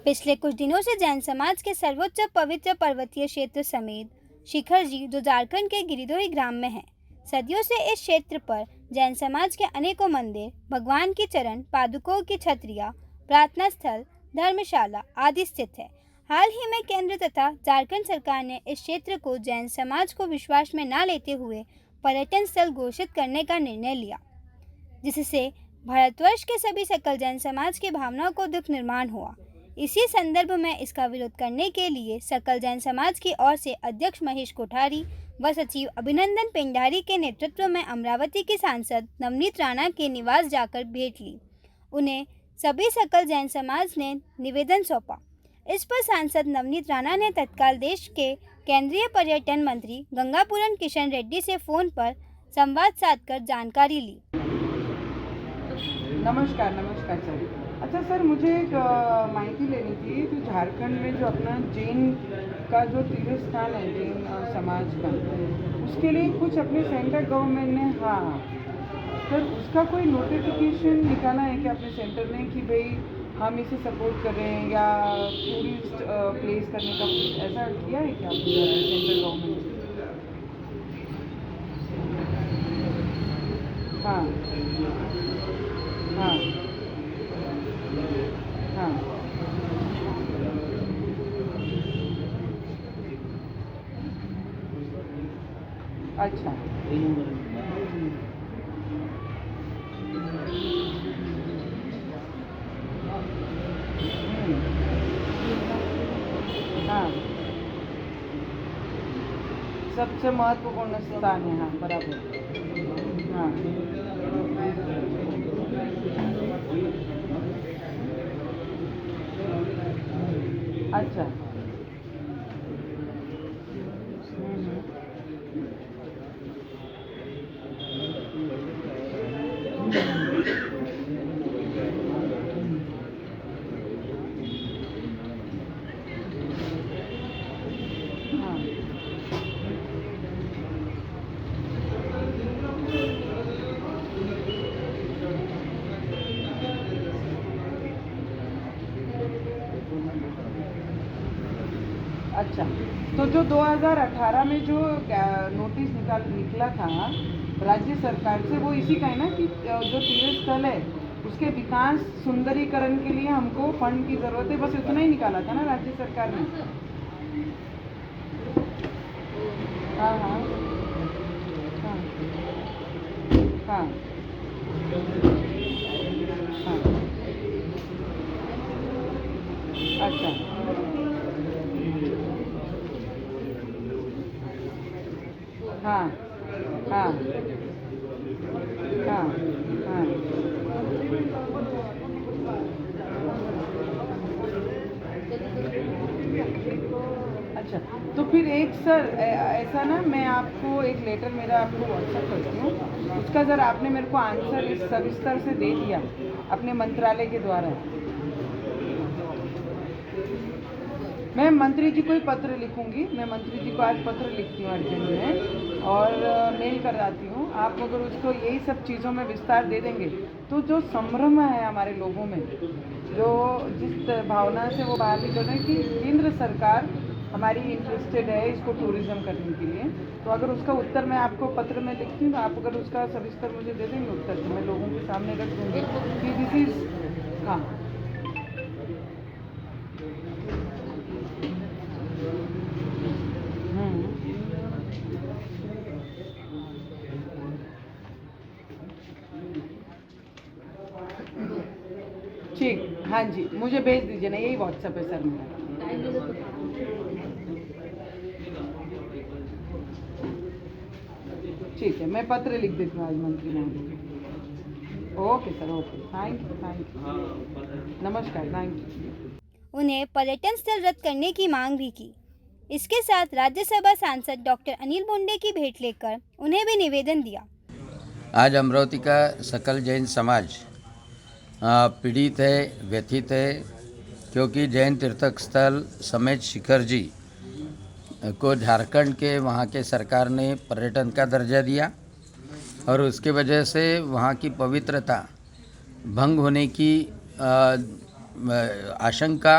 पिछले कुछ दिनों से जैन समाज के सर्वोच्च पवित्र पर्वतीय क्षेत्र समेत शिखर जी, जो झारखंड के गिरिडोही ग्राम में है, सदियों से इस क्षेत्र पर जैन समाज के अनेकों मंदिर, भगवान की चरण पादुकों की छतरियां, प्रार्थना स्थल, धर्मशाला आदि स्थित है। हाल ही में केंद्र तथा झारखंड सरकार ने इस क्षेत्र को जैन समाज को विश्वास में न लेते हुए पर्यटन स्थल घोषित करने का निर्णय लिया, जिससे भारतवर्ष के सभी सकल जैन समाज की भावनाओं को दुख निर्माण हुआ। इसी संदर्भ में इसका विरोध करने के लिए सकल जैन समाज की ओर से अध्यक्ष महेश कोठारी व सचिव अभिनंदन पेंडारी के नेतृत्व में अमरावती की सांसद नवनीत राणा के निवास जाकर भेंट ली। उन्हें सभी सकल जैन समाज ने निवेदन सौंपा। इस पर सांसद नवनीत राणा ने तत्काल देश के केंद्रीय पर्यटन मंत्री गंगापुरम किशन रेड्डी से फोन पर संवाद साधकर जानकारी ली। नमस्कार सर। अच्छा सर, मुझे एक माहिती लेनी थी। जो झारखंड में जो अपना जैन का जो तीर्थ स्थान है, जैन समाज का, उसके लिए कुछ अपने सेंट्रल गवर्नमेंट ने सर उसका कोई नोटिफिकेशन निकाला है क्या अपने सेंटर ने कि भाई हम इसे सपोर्ट कर रहे हैं या टूरिस्ट प्लेस करने का कुछ ऐसा किया है क्या सेंट्रल गवर्नमेंट ने? हाँ हाँ हाँ। अच्छा। हाँ, सबसे महत्वपूर्ण स्थान है। हाँ, बराबर। हाँ। अच्छा। अच्छा, तो जो 2018 में जो नोटिस निकला था राज्य सरकार से, वो इसी का है ना कि जो तीर्थ स्थल है उसके विकास सुंदरीकरण के लिए हमको फंड की ज़रूरत है, बस इतना ही निकाला था ना राज्य सरकार ने? हाँ हाँ हाँ हाँ हाँ। अच्छा। हाँ हाँ हाँ हाँ। अच्छा, तो फिर एक सर ऐसा ना, मैं आपको एक लेटर मेरा आपको व्हाट्सएप करती हूँ, उसका ज़रा आपने मेरे को आंसर इस सविस्तर से दे दिया अपने मंत्रालय के द्वारा। मैं मंत्री जी को ही पत्र लिखूंगी, मैं मंत्री जी को आज पत्र लिखती हूँ अर्जेंट में और मेल कर जाती हूँ। आप अगर उसको यही सब चीज़ों में विस्तार दे देंगे तो जो संभ्रम है हमारे लोगों में, जो जिस भावना से वो बाहर निकल रहे हैं कि केंद्र सरकार हमारी इंटरेस्टेड है इसको टूरिज्म करने के लिए, तो अगर उसका उत्तर मैं आपको पत्र में लिखती हूँ, आप अगर उसका सविस्तर मुझे दे देंगे उत्तर, तो मैं लोगों के सामने रख दूँगी कि दिस इज। हाँ ठीक। हाँ जी, मुझे भेज दीजिए ना, यही व्हाट्सएप है सर मेरा। ठीक है, मैं पत्र लिख देती हूँ आज मंत्री महोदय। Okay sir, okay, thank you. नमस्कार, थैंक यू। उन्हें पर्यटन स्थल रद्द करने की मांग भी की। इसके साथ राज्यसभा सांसद डॉक्टर अनिल बोंडे की भेंट लेकर उन्हें भी निवेदन दिया। आज अमरावती का सकल जैन समाज पीड़ित है, व्यथित है, क्योंकि जैन तीर्थक स्थल समेत शिखर जी को झारखंड के वहाँ के सरकार ने पर्यटन का दर्जा दिया और उसके वजह से वहाँ की पवित्रता भंग होने की आशंका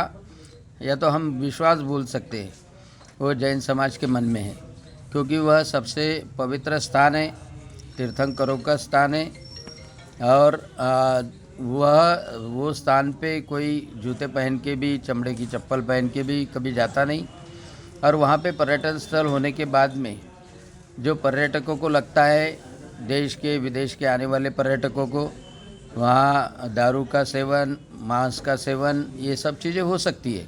या तो हम विश्वास बोल सकते हैं, वो जैन समाज के मन में है, क्योंकि वह सबसे पवित्र स्थान है, तीर्थंकरों का स्थान है। और वो स्थान पे कोई जूते पहन के भी, चमड़े की चप्पल पहन के भी कभी जाता नहीं। और वहाँ पे पर्यटन स्थल होने के बाद में जो पर्यटकों को लगता है, देश के विदेश के आने वाले पर्यटकों को, वहाँ दारू का सेवन, मांस का सेवन, ये सब चीज़ें हो सकती है,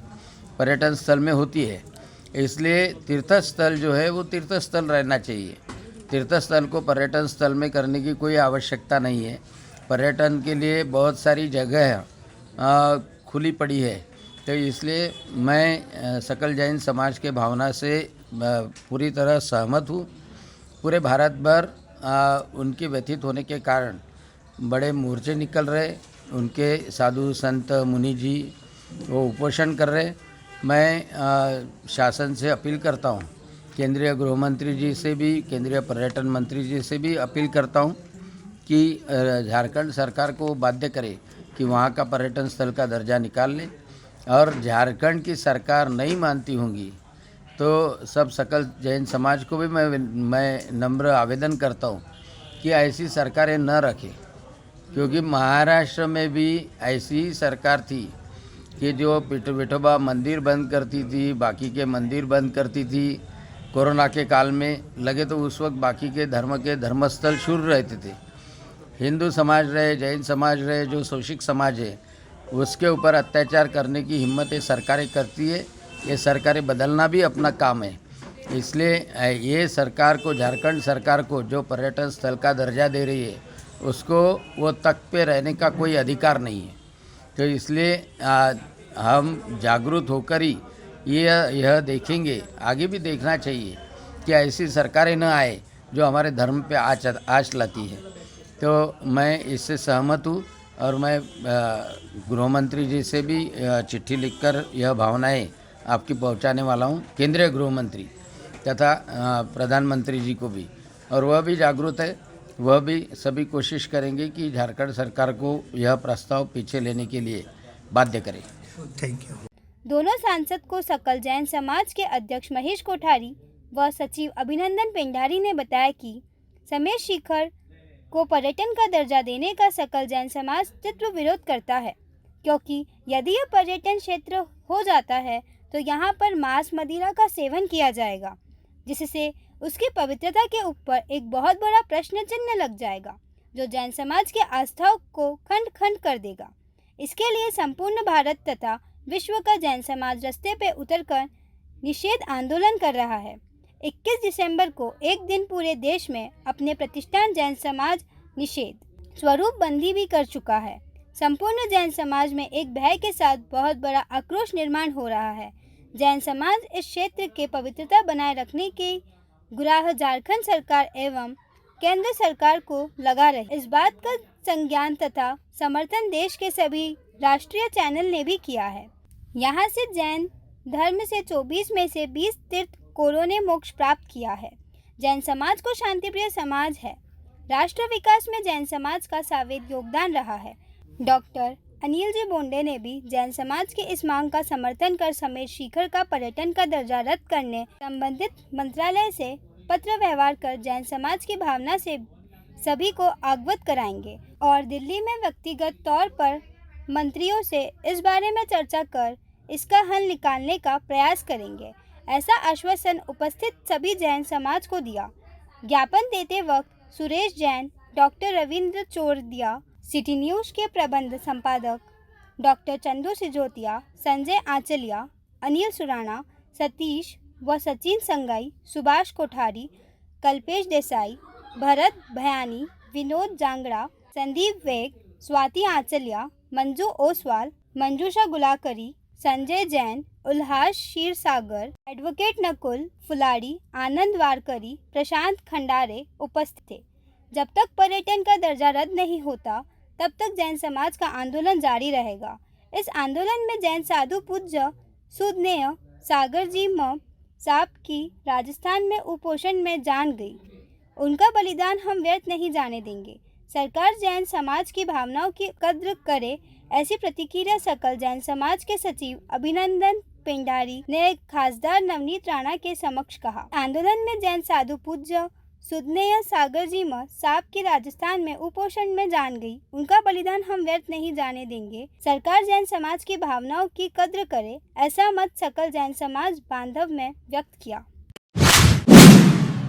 पर्यटन स्थल में होती है। इसलिए तीर्थ स्थल जो है वो तीर्थ स्थल रहना चाहिए। तीर्थ स्थल को पर्यटन स्थल में करने की कोई आवश्यकता नहीं है। पर्यटन के लिए बहुत सारी जगह खुली पड़ी है। तो इसलिए मैं सकल जैन समाज के भावना से पूरी तरह सहमत हूँ। पूरे भारत भर उनके व्यथित होने के कारण बड़े मोर्चे निकल रहे, उनके साधु संत मुनि जी वो उपोषण कर रहे। मैं शासन से अपील करता हूँ, केंद्रीय गृह मंत्री जी से भी, केंद्रीय पर्यटन मंत्री जी से भी अपील करता हूँ कि झारखंड सरकार को बाध्य करे कि वहाँ का पर्यटन स्थल का दर्जा निकाल ले। और झारखंड की सरकार नहीं मानती होंगी तो सब सकल जैन समाज को भी मैं नम्र आवेदन करता हूँ कि ऐसी सरकारें न रखें, क्योंकि महाराष्ट्र में भी ऐसी ही सरकार थी कि जो विठोबा मंदिर बंद करती थी, बाकी के मंदिर बंद करती थी। कोरोना के काल में लगे तो उस वक्त बाकी के धर्म के धर्मस्थल शुरू रहते थे। हिंदू समाज रहे, जैन समाज रहे, जो शोषित समाज है, उसके ऊपर अत्याचार करने की हिम्मत ये सरकारें करती है। ये सरकारें बदलना भी अपना काम है। इसलिए ये सरकार को, झारखंड सरकार को जो पर्यटन स्थल का दर्जा दे रही है, उसको वो तख्त पे रहने का कोई अधिकार नहीं है। तो इसलिए हम जागरूक होकर ही यह देखेंगे, आगे भी देखना चाहिए कि ऐसी सरकारें न आए जो हमारे धर्म पे आँच लाती है। तो मैं इससे सहमत हूँ और मैं गृह मंत्री जी से भी चिट्ठी लिखकर यह भावनाएं आपकी पहुंचाने वाला हूं, केंद्रीय गृह मंत्री तथा प्रधानमंत्री जी को भी। और वह भी जागरूक है, वह भी सभी कोशिश करेंगे कि झारखंड सरकार को यह प्रस्ताव पीछे लेने के लिए बाध्य करें। Thank you. दोनों सांसद को सकल जैन समाज के अध्यक्ष महेश कोठारी व सचिव अभिनंदन पेंडारी ने बताया कि समेत शिखर को पर्यटन का दर्जा देने का सकल जैन समाज तीव्र विरोध करता है, क्योंकि यदि यह पर्यटन क्षेत्र हो जाता है तो यहाँ पर मांस मदिरा का सेवन किया जाएगा, जिससे उसकी पवित्रता के ऊपर एक बहुत बड़ा प्रश्न चिन्ह लग जाएगा, जो जैन समाज के आस्थाओं को खंड खंड कर देगा। इसके लिए संपूर्ण भारत तथा विश्व का जैन समाज रास्ते पे उतरकर निषेध आंदोलन कर रहा है। 21 दिसंबर को एक दिन पूरे देश में अपने प्रतिष्ठान जैन समाज निषेध स्वरूप बंदी भी कर चुका है। संपूर्ण जैन समाज में एक भय के साथ बहुत बड़ा आक्रोश निर्माण हो रहा है। जैन समाज इस क्षेत्र के पवित्रता बनाए रखने के गुराह झारखंड सरकार एवं केंद्र सरकार को लगा रहे। इस बात का संज्ञान तथा समर्थन देश के सभी राष्ट्रीय चैनल ने भी किया है। यहाँ से जैन धर्म से 24 में से 20 तीर्थंकरों ने मोक्ष प्राप्त किया है। जैन समाज को शांतिप्रिय समाज है। राष्ट्र विकास में जैन समाज का सावेद योगदान रहा है। डॉक्टर अनिल जी बोंडे ने भी जैन समाज की इस मांग का समर्थन कर समेत शिखर का पर्यटन का दर्जा रद्द करने संबंधित मंत्रालय से पत्र व्यवहार कर जैन समाज की भावना से सभी को अवगत कराएंगे और दिल्ली में व्यक्तिगत तौर पर मंत्रियों से इस बारे में चर्चा कर इसका हल निकालने का प्रयास करेंगे। ऐसा आश्वासन उपस्थित सभी जैन समाज को दिया। ज्ञापन देते वक्त Suresh Jain, doctor Ravindra Chordia, city news के प्रबंध संपादक डॉक्टर चंदू सिजोतिया, संजय आंचलिया, अनिल सुराणा, सतीश व सचिन संगाई, सुभाष कोठारी, कल्पेश देसाई, भरत भयानी, विनोद जांगड़ा, संदीप वेग, स्वाति आंचलिया, मंजू ओसवाल, मंजूषा गुलाकरी, संजय जैन, उल्लास क्षीरसागर, एडवोकेट नकुल फुलाड़ी, आनंद वारकरी, प्रशांत खंडारे उपस्थित थे। जब तक पर्यटन का दर्जा रद्द नहीं होता तब तक जैन समाज का आंदोलन जारी रहेगा। इस आंदोलन में जैन साधु पूज्य सुदनेय सागर जी म साहब की राजस्थान में उपोषण में जान गई। उनका बलिदान हम व्यर्थ नहीं जाने देंगे। सरकार जैन समाज की भावनाओं की कद्र करे, ऐसी प्रतिक्रिया सकल जैन समाज के सचिव अभिनंदन पिंडारी ने खासदार नवनीत राणा के समक्ष कहा। आंदोलन में जैन साधु पूज्य सुदनेय सागर जी मह सांप की राजस्थान में उपोषण में जान गई, उनका बलिदान हम व्यर्थ नहीं जाने देंगे। सरकार जैन समाज की भावनाओं की कद्र करे, ऐसा मत सकल जैन समाज बांधव में व्यक्त किया।